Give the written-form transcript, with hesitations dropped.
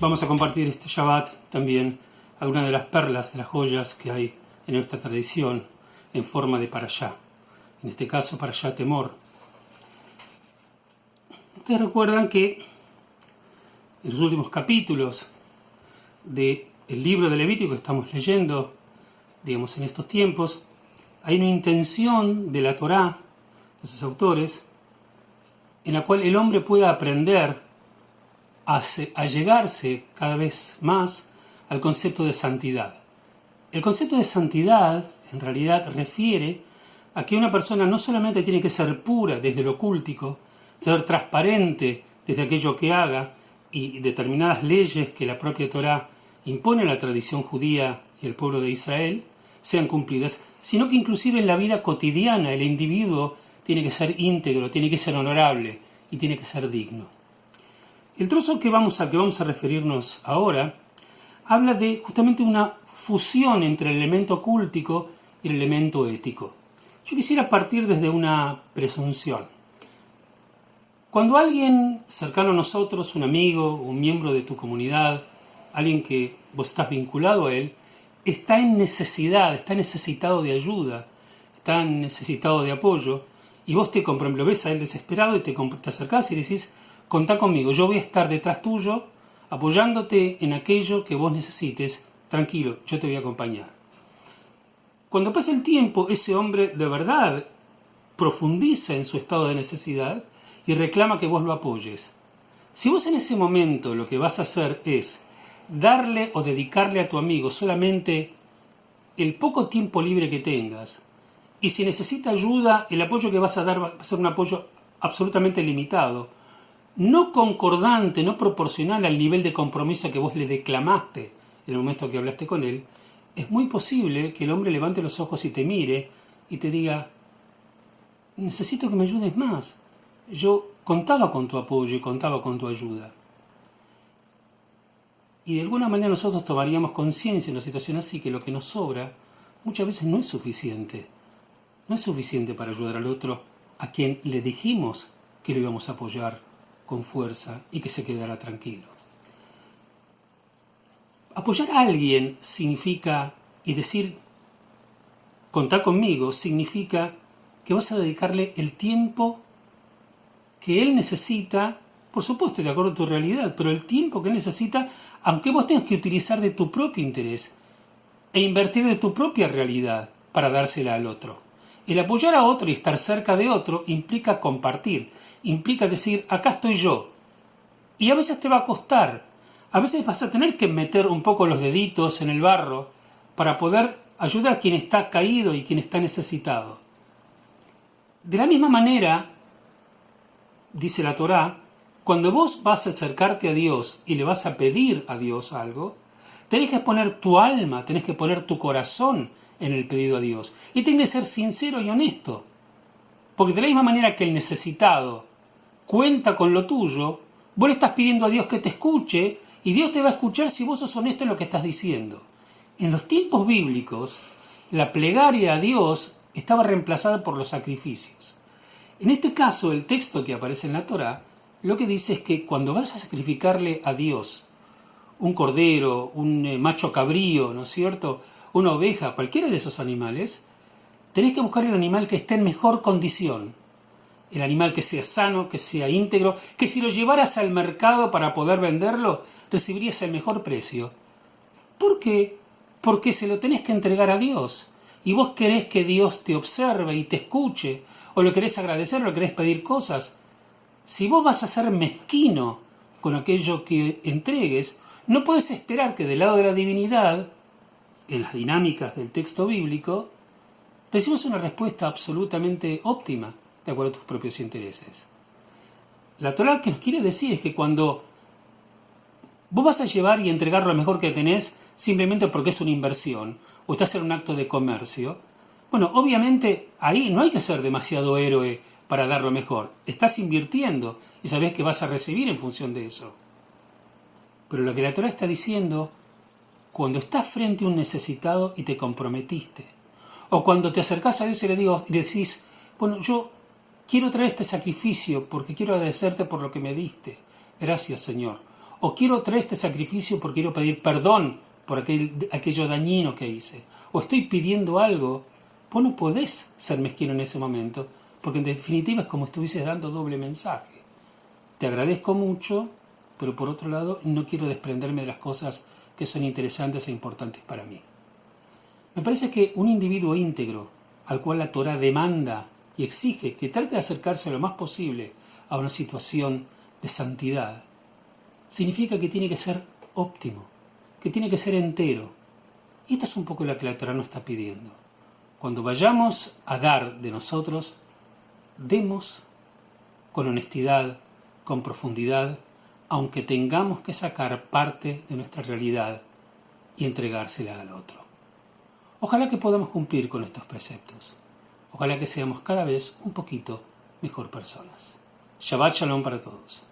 vamos a compartir este Shabbat también algunas de las perlas, de las joyas que hay en nuestra tradición en forma de parashá. En este caso, parashá Temor. Ustedes recuerdan que en los últimos capítulos del libro de Levítico que estamos leyendo, digamos, en estos tiempos, hay una intención de la Torá, de sus autores, en la cual el hombre pueda aprender a llegarse cada vez más al concepto de santidad. El concepto de santidad, en realidad, refiere a que una persona no solamente tiene que ser pura desde lo cultico, ser transparente desde aquello que haga y determinadas leyes que la propia Torá impone a la tradición judía y el pueblo de Israel sean cumplidas, sino que inclusive en la vida cotidiana el individuo tiene que ser íntegro, tiene que ser honorable y tiene que ser digno. El trozo al que vamos a referirnos ahora habla de justamente una fusión entre el elemento cúltico y el elemento ético. Yo quisiera partir desde una presunción. Cuando alguien cercano a nosotros, un amigo, un miembro de tu comunidad, alguien que vos estás vinculado a él, está en necesidad, está necesitado de ayuda, está necesitado de apoyo, y vos lo ves a él desesperado y te acercás y le decís: contá conmigo, yo voy a estar detrás tuyo, apoyándote en aquello que vos necesites, tranquilo, yo te voy a acompañar. Cuando pasa el tiempo, ese hombre de verdad profundiza en su estado de necesidad y reclama que vos lo apoyes. Si vos en ese momento lo que vas a hacer es darle o dedicarle a tu amigo solamente el poco tiempo libre que tengas, y si necesita ayuda, el apoyo que vas a dar va a ser un apoyo absolutamente limitado, no concordante, no proporcional al nivel de compromiso que vos le declamaste en el momento que hablaste con él, es muy posible que el hombre levante los ojos y te mire y te diga: necesito que me ayudes más. Yo contaba con tu apoyo y contaba con tu ayuda. Y de alguna manera nosotros tomaríamos conciencia en una situación así que lo que nos sobra muchas veces no es suficiente. No es suficiente para ayudar al otro a quien le dijimos que lo íbamos a apoyar con fuerza y que se quedara tranquilo. Apoyar a alguien significa, y decir contá conmigo, significa que vas a dedicarle el tiempo que él necesita, por supuesto de acuerdo a tu realidad, pero el tiempo que él necesita, aunque vos tengas que utilizar de tu propio interés e invertir de tu propia realidad para dársela al otro. El apoyar a otro y estar cerca de otro implica compartir, implica decir: acá estoy yo. Y a veces te va a costar, a veces vas a tener que meter un poco los deditos en el barro para poder ayudar a quien está caído y quien está necesitado. De la misma manera, dice la Torá, cuando vos vas a acercarte a Dios y le vas a pedir a Dios algo, tenés que poner tu alma, tenés que poner tu corazón en el pedido a Dios. Y tenés que ser sincero y honesto. Porque de la misma manera que el necesitado cuenta con lo tuyo, vos le estás pidiendo a Dios que te escuche, y Dios te va a escuchar si vos sos honesto en lo que estás diciendo. En los tiempos bíblicos, la plegaria a Dios estaba reemplazada por los sacrificios. En este caso, el texto que aparece en la Torá, lo que dice es que cuando vas a sacrificarle a Dios un cordero, un macho cabrío, ¿no es cierto?, una oveja, cualquiera de esos animales, tenés que buscar el animal que esté en mejor condición. El animal que sea sano, que sea íntegro, que si lo llevaras al mercado para poder venderlo, recibirías el mejor precio. ¿Por qué? Porque se lo tenés que entregar a Dios. Y vos querés que Dios te observe y te escuche, o lo querés agradecer, o lo querés pedir cosas. Si vos vas a ser mezquino con aquello que entregues, no puedes esperar que del lado de la divinidad, en las dinámicas del texto bíblico, recibas una respuesta absolutamente óptima, de acuerdo a tus propios intereses. La Torá que nos quiere decir es que cuando vos vas a llevar y entregar lo mejor que tenés simplemente porque es una inversión o estás en un acto de comercio, bueno, obviamente ahí no hay que ser demasiado héroe para dar lo mejor. Estás invirtiendo y sabés que vas a recibir en función de eso. Pero lo que la Torá está diciendo, cuando estás frente a un necesitado y te comprometiste, o cuando te acercás a Dios y le decís: bueno, yo quiero traer este sacrificio porque quiero agradecerte por lo que me diste, gracias Señor. O quiero traer este sacrificio porque quiero pedir perdón por aquello dañino que hice. O estoy pidiendo algo. Vos no podés ser mezquino en ese momento, porque en definitiva es como si estuvieses dando doble mensaje. Te agradezco mucho, pero por otro lado no quiero desprenderme de las cosas que son interesantes e importantes para mí. Me parece que un individuo íntegro, al cual la Torá demanda y exige que trate de acercarse lo más posible a una situación de santidad, significa que tiene que ser óptimo, que tiene que ser entero. Y esto es un poco lo que la Torá nos está pidiendo. Cuando vayamos a dar de nosotros, demos con honestidad, con profundidad, aunque tengamos que sacar parte de nuestra realidad y entregársela al otro. Ojalá que podamos cumplir con estos preceptos. Ojalá que seamos cada vez un poquito mejor personas. Shabbat Shalom para todos.